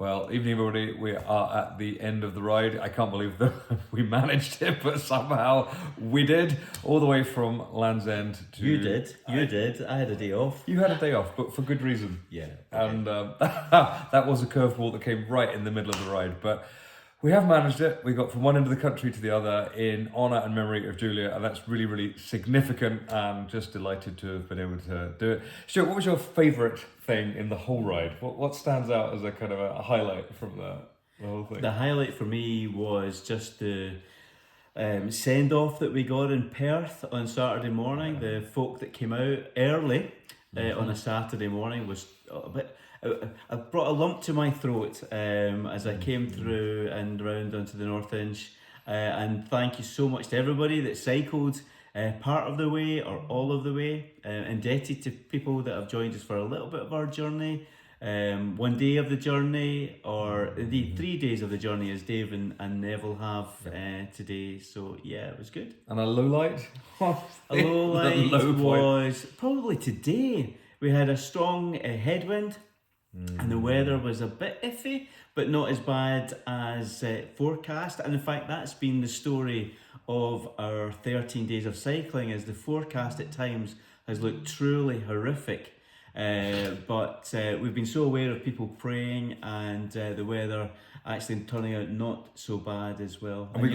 Well, evening everybody, we are at the end of the ride. I can't believe that we managed it, but somehow we did, all the way from Land's End to... You did. I had a day off. You had a day off, but for good reason. Yeah. Okay. And that was a curveball that came right in the middle of the ride. But we have managed it. We got from one end of the country to the other in honour and memory of Julia, and that's really, really significant, and just delighted to have been able to do it. Stuart, what was your favourite thing in the whole ride? What stands out as a kind of a highlight from the whole thing? The highlight for me was just the send-off that we got in Perth on Saturday morning. The folk that came out early on a Saturday morning was a bit... I brought a lump to my throat as I came through and round onto the North Inch, and thank you so much to everybody that cycled part of the way or all of the way. Indebted to people that have joined us for a little bit of our journey, one day of the journey, or indeed 3 days of the journey, as Dave and Neville have today. So yeah, it was good. And a low light? A low light was probably today. We had a strong headwind. And the weather was a bit iffy, but not as bad as forecast. And in fact, that's been the story of our 13 days of cycling, as the forecast at times has looked truly horrific. But we've been so aware of people praying, and the weather actually turning out not so bad as well. And we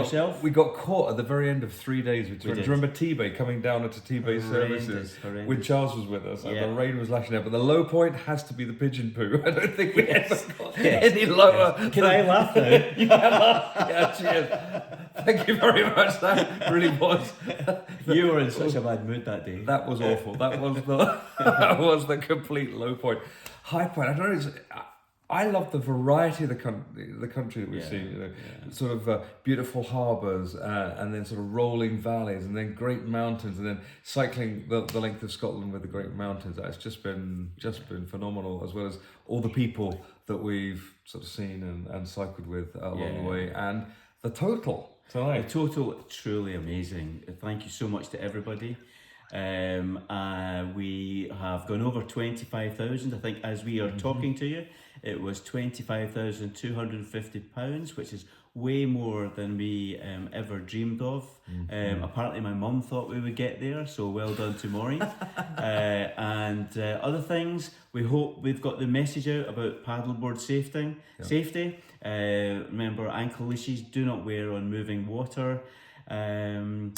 got caught at the very end of 3 days. Do you remember T-Bay coming down into T-Bay services when Charles was with us, and the rain was lashing out. But the low point has to be the pigeon poo. I don't think we ever got any lower. Can I laugh now? Yeah, cheers. Thank you very much. That really was. You were in such a bad mood that day. That was awful. That was the complete low point. High point. I don't know. I love the variety of the country that we've seen. You know, sort of beautiful harbours, and then sort of rolling valleys, and then great mountains, and then cycling the length of Scotland with the great mountains. It's just been phenomenal, as well as all the people that we've sort of seen and cycled with along the way, and the total tonight. The total, truly amazing. Thank you so much to everybody. We have gone over 25,000. I think as we are talking to you, it was £25,250, which is way more than we ever dreamed of. Apparently my mum thought we would get there, so well done to Maureen. And other things, we hope we've got the message out about paddleboard safety. Remember, ankle leashes do not wear on moving water. Gavin,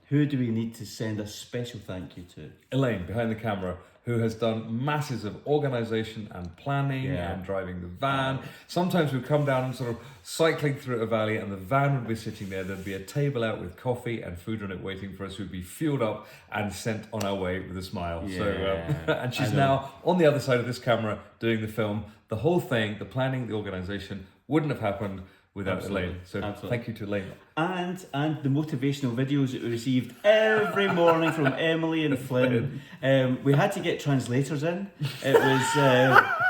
who do we need to send a special thank you to? Elaine, behind the camera, who has done masses of organisation and planning and driving the van. Sometimes we'd come down and sort of cycling through a valley, and the van would be sitting there. There'd be a table out with coffee and food on it waiting for us. We'd be fueled up and sent on our way with a smile. Yeah. So, and she's now on the other side of this camera doing the film. The whole thing, the planning, the organisation, wouldn't have happened without Elaine. So thank you to Elaine. And the motivational videos that we received every morning from Emily and Flynn. We had to get translators in. It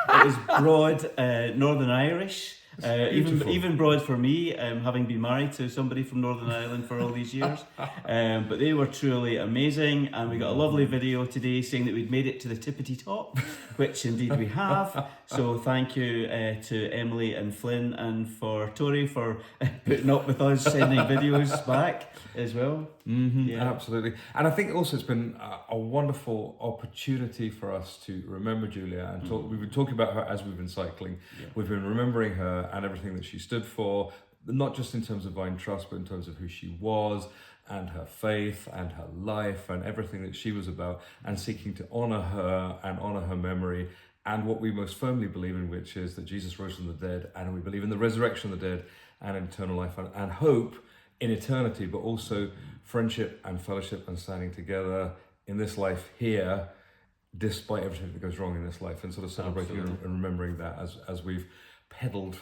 was broad Northern Irish. Even broad for me, having been married to somebody from Northern Ireland for all these years. But they were truly amazing, and we got a lovely video today saying that we'd made it to the tippity top, which indeed we have. So thank you to Emily and Flynn, and for Tori for putting up with us sending videos back as well. Absolutely. And I think also it's been a wonderful opportunity for us to remember Julia and talk. We've been talking about her as we've been cycling. We've been remembering her and everything that she stood for, not just in terms of Vine Trust, but in terms of who she was and her faith and her life and everything that she was about, and seeking to honour her and honour her memory and what we most firmly believe in, which is that Jesus rose from the dead, and we believe in the resurrection of the dead and eternal life and hope in eternity, but also friendship and fellowship and standing together in this life here, despite everything that goes wrong in this life, and sort of celebrating and remembering that as we've pedalled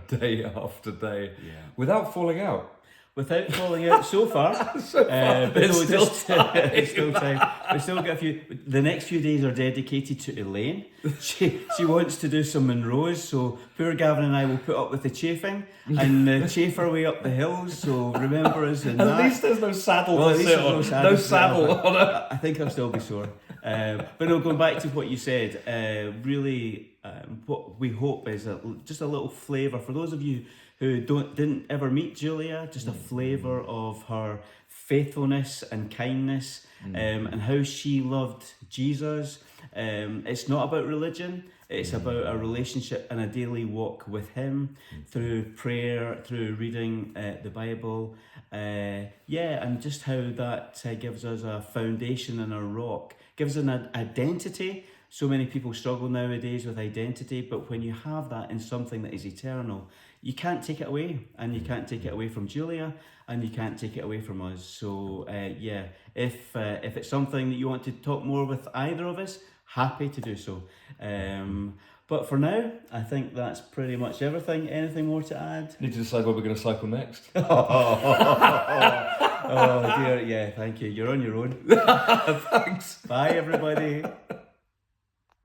day after day without falling out. Without falling out so far. But it's still time. We've still got a few. The next few days are dedicated to Elaine. She wants to do some Monroes, so poor Gavin and I will put up with the chafing and chafe our way up the hills. So remember us in that. At least there's no saddle to sit on. No saddle on it. I think I'll still be sore. But no, going back to what you said, really, what we hope is just a little flavour for those of you who didn't ever meet Julia, just a flavour of her faithfulness and kindness, and how she loved Jesus. It's not about religion. It's about a relationship and a daily walk with Him through prayer, through reading the Bible. And just how that gives us a foundation and a rock, gives an identity. So many people struggle nowadays with identity, but when you have that in something that is eternal, you can't take it away, and you can't take it away from Julia, and you can't take it away from us. So if it's something that you want to talk more with either of us, happy to do so. But for now, I think that's pretty much everything. Anything more to add? Need to decide where we're going to cycle next. Oh dear, yeah, thank you. You're on your own. Thanks. Bye, everybody.